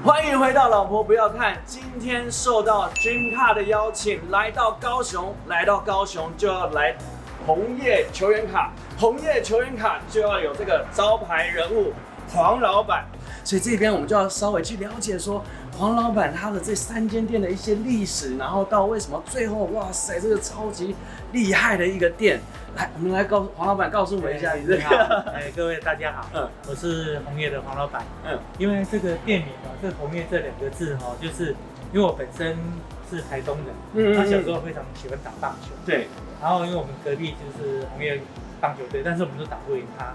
欢迎回到老婆不要看，今天受到 Dreamcar 的邀请，来到高雄就要来红叶球员卡，红叶球员卡就要有这个招牌人物黄老板，所以这边我们就要稍微去了解说黄老板他的这3间店的一些历史，然后到为什么最后哇塞这个超级厉害的一个店。来，我们来黄老板告诉我们一下，你这个。各位大家好，我是红叶的黄老板。因为这个店名啊，这红叶这2个字哈，就是因为我本身是台东人，他小时候非常喜欢打棒球，对。然后因为我们隔壁就是红叶棒球队，但是我们都打不赢他，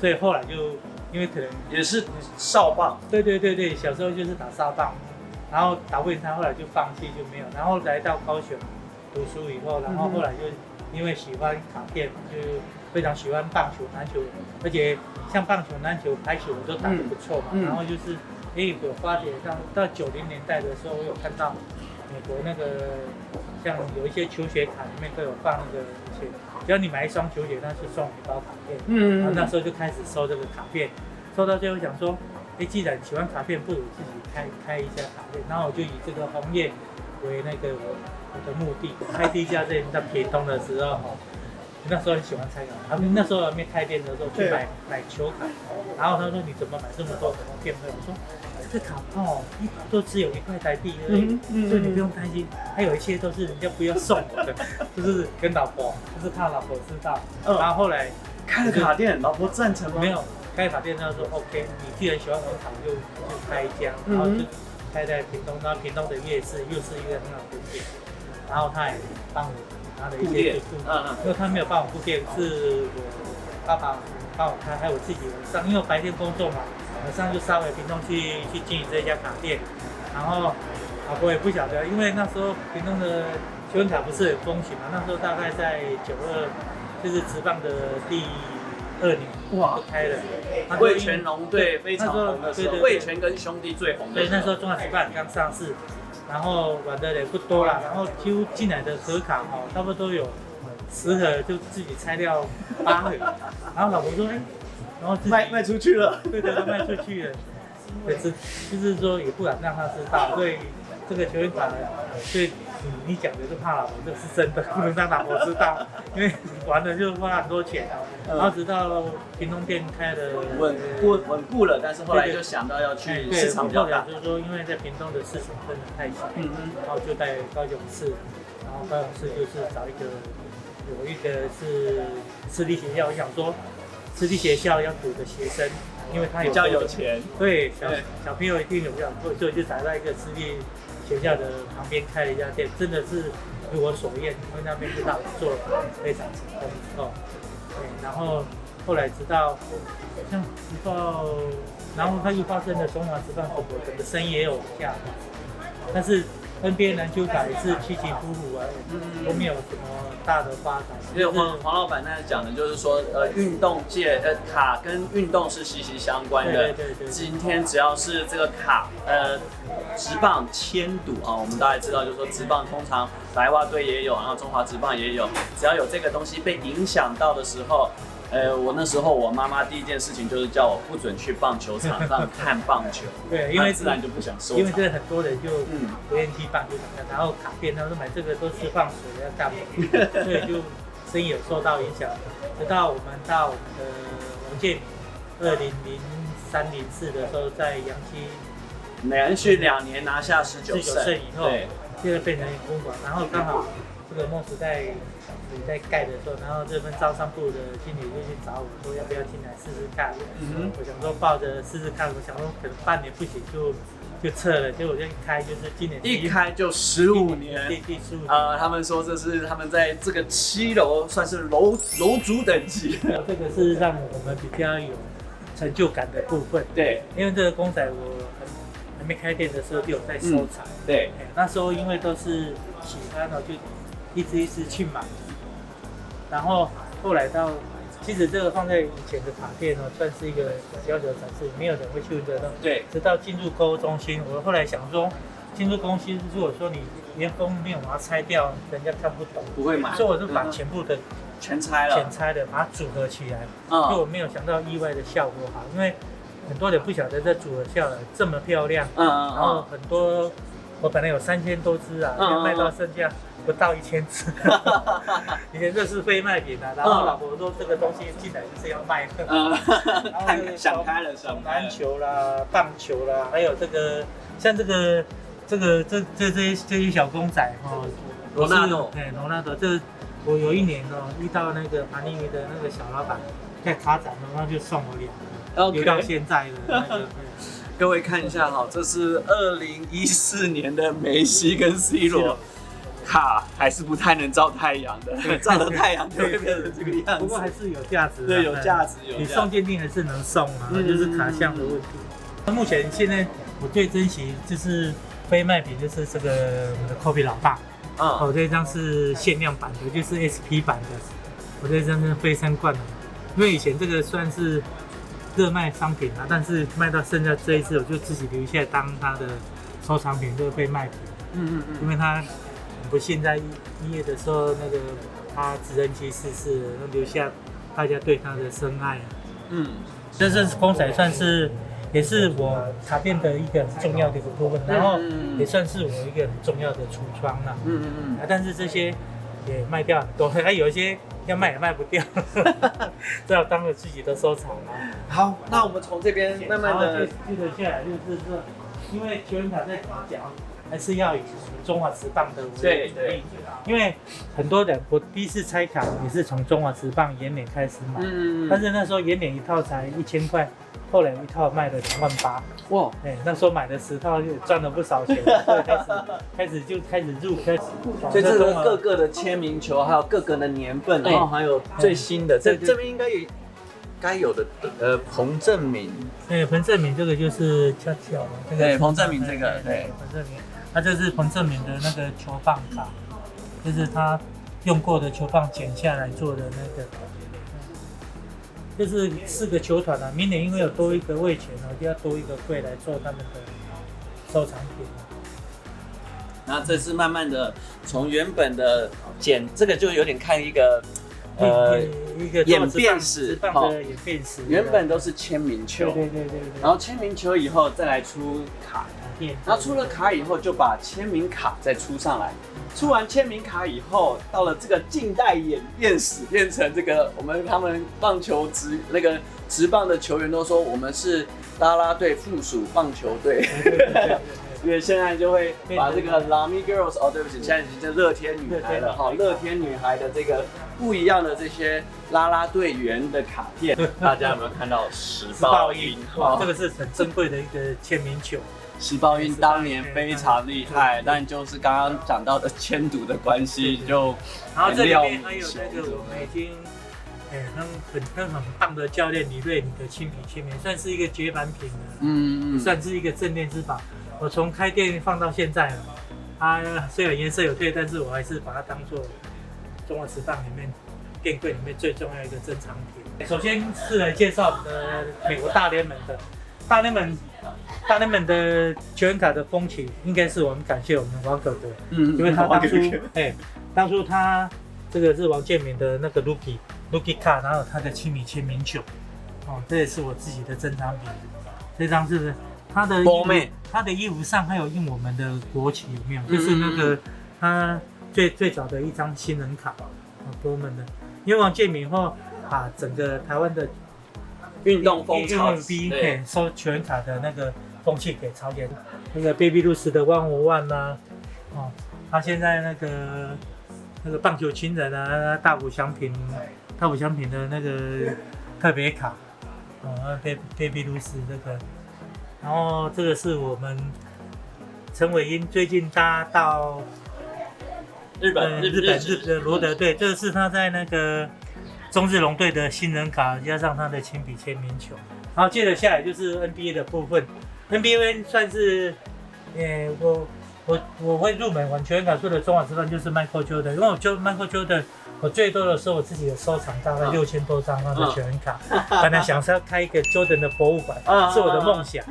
所以后来就因为可能也是少棒，对，小时候就是打少棒，然后打不赢他，后来就放弃就没有，然后来到高雄读书以后，然后后来就因为喜欢卡片，就非常喜欢棒球、篮球，而且像棒球、篮球、排球我都打得不错嘛。然后就是有发觉到90年代的时候，我有看到美国那个像有一些球鞋卡里面都有放那个鞋，只要你买1双球鞋，那就送1包卡片。然后那时候就开始收这个卡片，收到最后想说，既然喜欢卡片，不如自己开一家卡片。然后我就以这个红叶为那个我的目的，开第一家店在屏东的时候，那时候很喜欢拆卡，他们那时候还没开店的时候去买球卡，然后他说你怎么买这么多卡片？我说这卡都只有1块台币而已，所以你不用担心，还有一些都是人家不要送我的，就是跟老婆，就是怕老婆知道。然后后来开了卡店，老婆赞成吗？没有，开卡店他说 OK， 你既然喜欢玩卡，就开一家，然后就开在屏东，然后屏东的夜市又是一个很好的店。然后他也帮我拿了一些付因为他没有帮我付店，是我爸爸帮我开，还有我自己晚上，因为我白天工作嘛，晚上就稍微屏东去经营这一家卡店。然后老婆也不晓得，因为那时候屏东的球员卡不是很风行嘛，那时候大概在92，就是职棒的第2年，哇，就开了。味全龙队非常红的时候，味全跟兄弟最红的时候。对，那时候中华职棒刚上市。然后玩的也不多啦，然后几乎进来的盒卡差不多都有10盒，就自己拆掉8盒。然后老婆说，然后卖出去了，对，卖出去了。可是就是说也不敢让他知道，所以这个球员卡，所以你讲的是怕老婆，这是真的，不能让老婆知道，因为玩了就花很多钱。然后直到屏东店开的稳固了，但是后来就想到要去市场比较大，就是说因为在屏东的市场真的太小，然后就在高雄市，然后高雄市就是找有一个是私立学校，我想说私立学校要读的学生，因为他比较有钱，对小朋友一定有这样，所以就找到一个私立学校的旁边开了一家店，真的是如我所愿，因为那边就让我做得非常成功对，然后后来直到像然后他又发生了中华职棒火锅，整个生意也有下滑，但是 NBA 篮球卡也是起起伏伏啊，都没有什么大的发展。因为黄老板那讲的就是说，运动界卡跟运动是息息相关的。对。今天只要是这个卡，职棒签赌啊，我们大概知道，就是说职棒通常白袜队也有，然后中华职棒也有，只要有这个东西被影响到的时候。我那时候我妈妈第一件事情就是叫我不准去棒球场上看棒球，对，因为自然就不想收藏。因为这很多人就不愿意去棒球场看，然后卡片他说买这个都是放水要干嘛，所以就生意有受到影响。直到我们到我们的王建民2003、04的时候，在洋基连续2年拿下19胜以后，现在变成公馆，然后刚好这个梦时代在盖的时候，然后这边招商部的经理就去找我说要不要进来试试看。我想说抱着试试看，我想说可能半年不行就撤了，结果就一开就是今年一开就15年，第15年。他们说这是他们在这个7楼算是楼主等级。这个是让我们比较有成就感的部分。对，因为这个公仔我还没开店的时候就有在收藏。对，那时候因为都是喜欢的，就一只去买。然后后来其实这个放在以前的卡片算是一个小小的展示，没有人会去问这个。对。直到进入购物中心，我后来想说，进入中心如果说你连封面把它拆掉，人家看不懂，不会买。所以我就把全部的全拆了，把它组合起来。就我没有想到意外的效果好，因为很多人不晓得这组合下来这么漂亮，然后很多我本来有3000多只啊，卖到剩下不到1000只。以前这是非卖品啊，然后老婆说这个东西进来就是要卖的，然后想开了，篮球啦、棒球啦，还有这个像这些小公仔哦，罗纳多，罗纳多，这我有一年哦遇到那个帕尼尼的那个小老板在卡展，然后就送我2个，留到现在的那个。各位看一下哈，这是2014年的梅西跟 C 罗。卡还是不太能照太阳的，照了太阳就会变成这个样子。不过还是有价值，对，有价值，你送鉴定还是能送啊，就是卡项的问题。目前现在我最珍惜就是非卖品，就是这个我们的 Kobe 老大。哦，这张是限量版的，就是 SP 版的。我这张是非常冠的，因为以前这个算是热卖商品啊，但是卖到剩下这一次，我就自己留下来当它的收藏品，这个非卖品。因为它。不幸在1月的时候，那个他直升机逝世了，留下大家对他的深爱。这公仔算是也是我卡片的一个很重要的一个部分，然后也算是我一个很重要的橱窗啦。但是这些也卖掉很多，还有一些要卖也卖不掉，只好当了自己的收藏啦。好，那我们从这边慢慢的接着下来就是说，因为球员卡在讲。还是要以中华职棒的为主力，因为很多人我第一次拆卡也是从中华职棒延年开始买，但是那时候延年一套才1000块，后来一套卖了28000，哇，那时候买了10套就赚了不少钱，所以开始入，所以这个各个的签名球，还有各个的年份，然后还有最新的，这边应该有。该有的彭正明，彭正明这个就是翘翘，对，彭正明这个，对，彭正明，这是彭正明的那个球棒卡，就是他用过的球棒剪下来做的那个，就是4个球团啊，明年因为有多一个味全哦，就要多一个柜来做他们的收藏品。然后这是慢慢的从原本的剪，这个就有点看一个。一个演变史，原本都是签名球，对，然后签名球以后再来出卡片，然后出了卡以后就把签名卡再出上来，出完签名卡以后，到了这个近代演变史，变成这个他们棒球职棒的球员都说我们是啦啦队附属棒球队。因为现在就会把这个 Lamy Girls 对不起，现在已经是乐天女孩了哈，乐天女孩的这个不一样的这些啦啦队员的卡片，大家有没有看到时报印？哇，这个是很珍贵的一个签名球。时报印当年非常厉害，但就是刚刚讲到的签赌的关系，就然后这里面还有那个我们已经很棒的教练李瑞你的亲笔签名，算是一个绝版品了，算是一个镇店之宝。我从开店放到现在了，它虽然颜色有退，但是我还是把它当做中华职棒里面店柜里面最重要一个珍藏品。首先是来介绍美国大联盟的大联盟的球员卡的风起，应该是我们感谢我们的王哥哥，因为他当初他这个是王建民的那个 Rookie 卡，然后他的亲笔签名球，这也是我自己的珍藏品。这张是他的衣服上还有印我们的国旗，有没有？就是那个他最早的一张新人卡，多们的。因为王建民后把整个台湾的运动风潮，收球员卡的那个风气给炒起来。那个 Baby Ruth 的101呐，他现在那个棒球情人啊，大谷翔平的那个特别卡，Baby Ruth 这个。然后这个是我们陈伟英最近搭到日本的罗德队，这个是他在那个中日龙队的新人卡，加上他的亲笔签名球。然后接着下来就是 NBA 的部分 ，NBA 算是，我会入门玩球员卡数的中华职棒就是 Michael Jordan， 因为我就 Michael Jordan。我最多的时候，我自己有收藏大概6000多张他的球员卡，本来想是要开一个 Jordan 的博物馆，是我的梦想，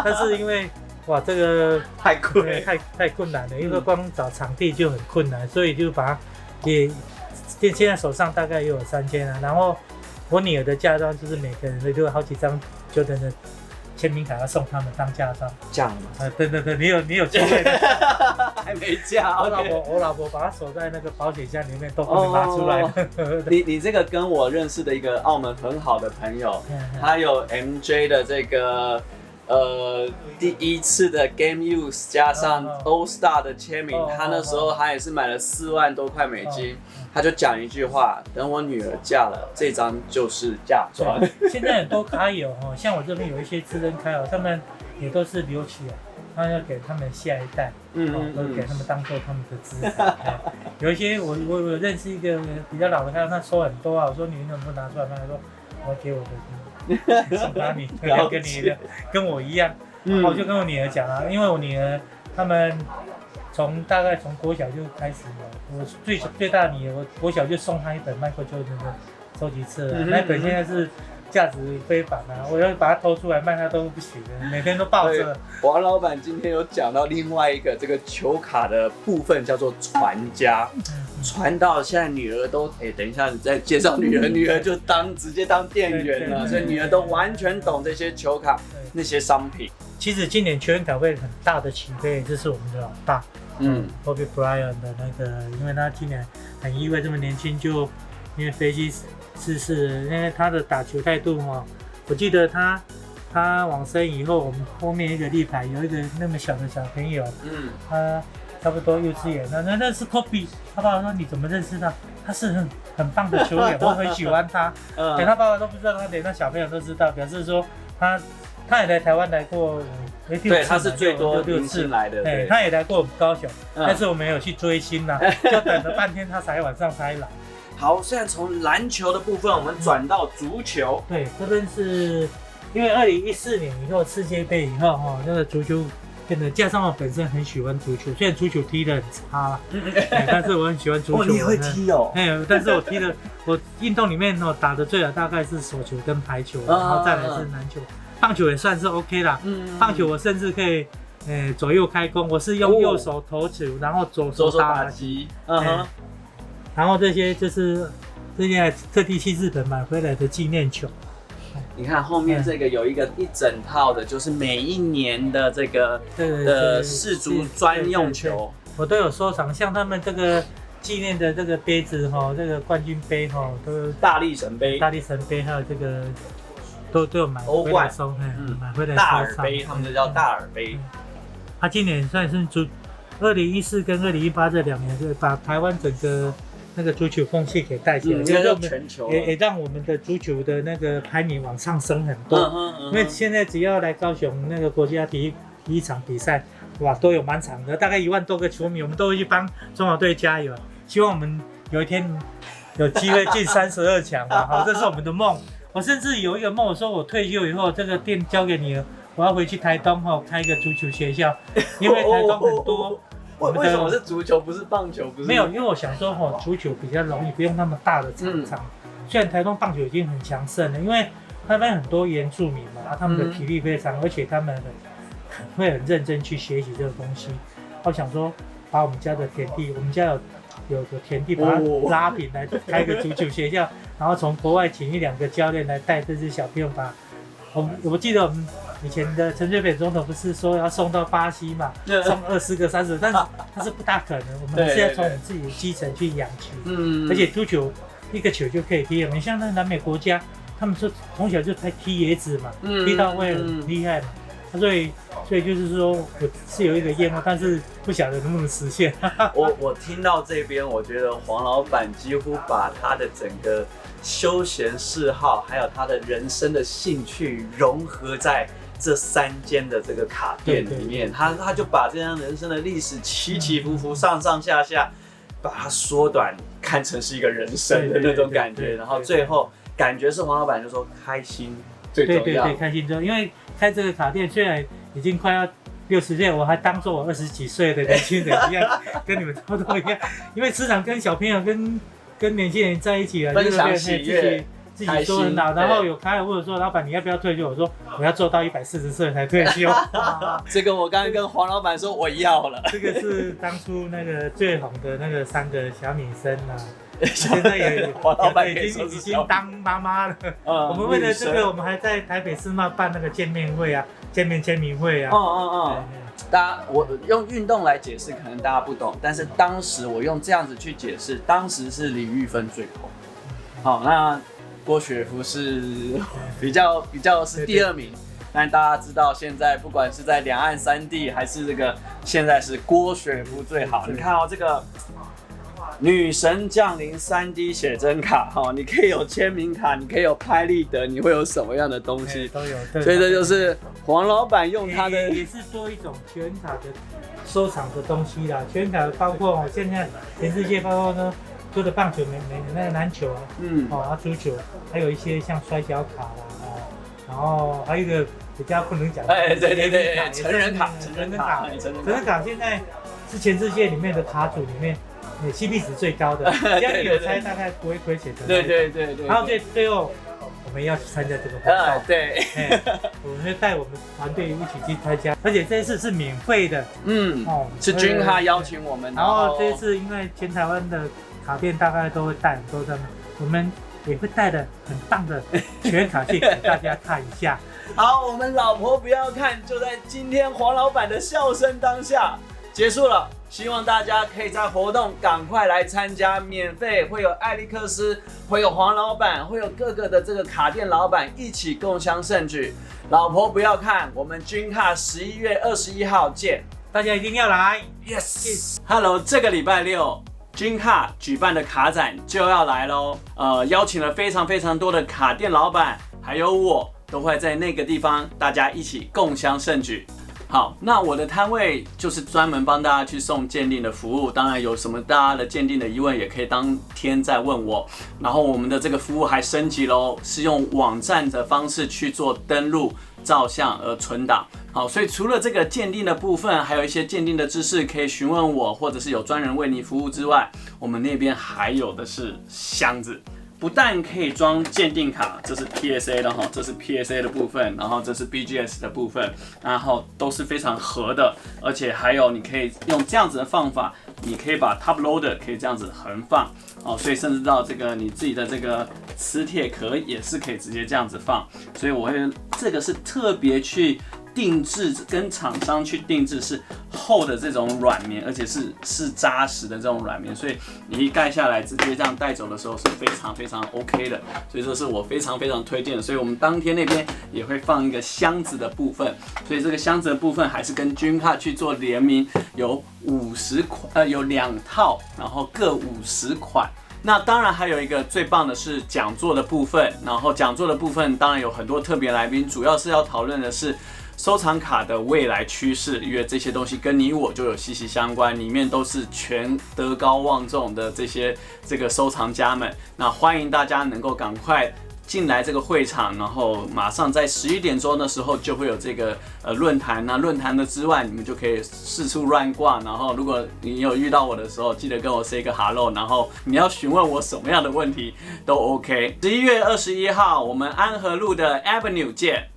但是因为哇这个太困难了，因为光找场地就很困难，所以就把它现在手上大概也有3000啊。然后我女儿的嫁妆就是每个人都有好几张 Jordan 签名卡要送他们当驾照。这样吗？对，你有机会的。还没嫁。我老婆把它锁在那个保险箱里面，都不能拿出来的。你这个跟我认识的一个澳门很好的朋友，他有 MJ 的这个第一次的 Game Use 加上 All Star 的签名，他那时候他也是买了4万多块美金，他就讲一句话：等我女儿嫁了，这张就是嫁妆。现在很多卡友哦，像我这边有一些资深卡友，他们也都是留起来，他要给他们下一代，都给他们当做他们的资产。有一些我认识一个比较老的卡友，他收很多啊，我说你能不能拿出来？他说我给我的。送给你，跟我一样，我就跟我女儿讲啊，因为我女儿他们大概从国小就开始了，我最大的女儿，我国小就送她一本 Michael Jordan 的收集册，那本现在是价值非凡啊，我要把它偷出来卖，她都不许的，每天都抱着。王老板今天有讲到另外一个这个球卡的部分，叫做传家。传到现在女儿都等一下你再介绍女儿，女儿就直接当店员了，所以女儿都完全懂这些球卡那些商品。其实今年球员卡会很大的起飞，这是我们的老大，Kobe Bryant 的那个，因为他今年很意外这么年轻就因为飞机失事，因为他的打球态度哈，我记得他往生以后，我们后面一个立牌有一个那么小的小朋友，他差不多幼稚园，那是 Kobe。他爸爸说：“你怎么认识他？他是很棒的球员，我很喜欢他。”连他爸爸都不知道，他连那小朋友都知道，表示说他也来台湾来过，对，他是最多6次来的，对，他也来过我们高雄，但是我没有去追星啦，就等了半天，他晚上才来。好，现在从篮球的部分，我们转到足球。对，这边是因为2014年以后世界杯以后哈，那个足球。加上我本身很喜欢足球，虽然足球踢得很差，但是我很喜欢足球。你也会踢哦？但是我运动里面打得最好大概是手球跟排球，然后再来是篮球，棒球也算是 OK 啦。棒球我甚至可以左右开弓，我是用右手投球，然后左手打击。然后这些就是这些还特地去日本买回来的纪念球。你看后面这个有一整套的，就是每一年的这个世足专用球，我都有收藏。像他们这个纪念的这个杯子哈，这个冠军杯哈，都大力神杯，还有这个都有买回来收，买回来收藏。大耳杯，他们就叫大耳杯。他今年算是2014跟2018这2年，就把台湾整个那个足球风气给带起来，也让我们的足球的那个排名往上升很多。因为现在只要来高雄那个国家体育场比赛，哇，都有满场的，大概1万多个球迷，我们都会去帮中华队加油。希望我们有一天有机会进32强吧，好，这是我们的梦。我甚至有一个梦，我说我退休以后，这个店交给你了，我要回去台东开一个足球学校，因为台东很多。为什么是足球不是棒球？不是？没有，因为我想说足球比较容易，不用那么大的场。虽然台东棒球已经很强盛了，因为那边很多原住民嘛，他们的体力非常，而且他们会很认真去学习这个东西。我想说，把我们家的田地，我们家有田地，把它拉平来开个足球学校，然后从国外请1-2个教练来带这些小朋友我记得我们以前的陈水扁总统不是说要送到巴西嘛，送20个、30个，但是不大可能。我们还是要从我们自己的基层去养球，而且足球一个球就可以踢了。你像那南美国家，他们说从小就才踢野子嘛，踢到会很厉害嘛。所以就是说我是有一个愿望，但是不晓得能不能实现。我听到这边，我觉得黄老板几乎把他的整个休闲嗜好，还有他的人生的兴趣融合在这3间的这个卡店里面。他就把这样人生的历史起起伏伏、上上下下，把它缩短，看成是一个人生的那种感觉。然后最后感觉是黄老板就说开心最重要。对，开心最重要。因为开这个卡店虽然已经快要60岁，我还当做我20几岁的年轻人一样，跟你们差不多一样。因为时常跟小朋友跟年轻人在一起啊，分享喜悦，自己说很好，然后有开或者说老板你要不要退休？我说我要做到140岁才退休。这个我刚刚跟黄老板说我要了。这个是当初那个最红的那个3个小女生啊，现在也黄老板已经当妈妈了。我们为了这个，我们还在台北世贸办那个见面会啊，签名会啊。大家我用运动来解释，可能大家不懂，但是当时我用这样子去解释，当时是李玉芬最红。好，那郭雪芙是比较是第2名。但大家知道，现在不管是在两岸3地，还是这个现在是郭雪芙最好。你看这个女神降临3D 写真卡，你可以有签名卡，你可以有拍立得，你会有什么样的东西都有。所以这就是黄老板用他的也是多一种球员卡的收藏的东西啦。球员卡包括现在全世界包括呢，除了棒球、那个篮球足球，还有一些像摔跤卡啦。然后还有一个比较不能讲，对，成人卡现在是全世界里面的卡组里面CP 值最高的，只要你有猜大概不会亏钱的。对。然后最后我们要去参加这个活动，对，我们会带我们团队一起去参加，而且这一次是免费的，是君哈邀请我们，然后这一次因为全台湾的卡店大概都会带很多的，我们也会带的很棒的球员卡去给大家看一下。好，我们老婆不要看，就在今天黄老板的笑声当下结束了。希望大家可以在活动赶快来参加，免费会有艾利克斯，会有黄老板，会有各个的这个卡店老板一起共襄盛举。老婆不要看，我们君卡11月21号见，大家一定要来。Yes。Hello， 这个礼拜6。君卡举办的卡展就要来喽，邀请了非常多的卡店老板，还有我都会在那个地方，大家一起共襄盛举。好，那我的摊位就是专门帮大家去送鉴定的服务，当然有什么大家的鉴定的疑问，也可以当天再问我。然后我们的这个服务还升级喽，是用网站的方式去做登录、照相而存档。好，所以除了这个鉴定的部分，还有一些鉴定的知识可以询问我，或者是有专人为你服务之外，我们那边还有的是箱子。不但可以装鉴定卡，这是 PSA 的哈，这是 PSA 的部分，然后这是 BGS 的部分，然后都是非常合的，而且还有你可以用这样子的放法，你可以把 Top Loader 可以这样子横放，所以甚至到这个你自己的这个磁铁壳也是可以直接这样子放，所以我会这个是特别去定制，跟厂商去定制是厚的这种软棉，而且是扎实的这种软棉，所以你一盖下来直接这样带走的时候是非常 OK 的，所以这是我非常推荐的。所以我们当天那边也会放一个箱子的部分，所以这个箱子的部分还是跟君卡去做联名，有50款，有2套，然后各50款。那当然还有一个最棒的是讲座的部分，然后讲座的部分当然有很多特别来宾，主要是要讨论的是收藏卡的未来趋势，因为这些东西跟你我就有息息相关，里面都是全德高望重的这个收藏家们。那欢迎大家能够赶快进来这个会场，然后马上在11点钟的时候就会有这个论坛。那论坛的之外，你们就可以四处乱逛。然后如果你有遇到我的时候，记得跟我 say 个 hello。然后你要询问我什么样的问题都 OK。11月21号，我们安和路的 Avenue 见。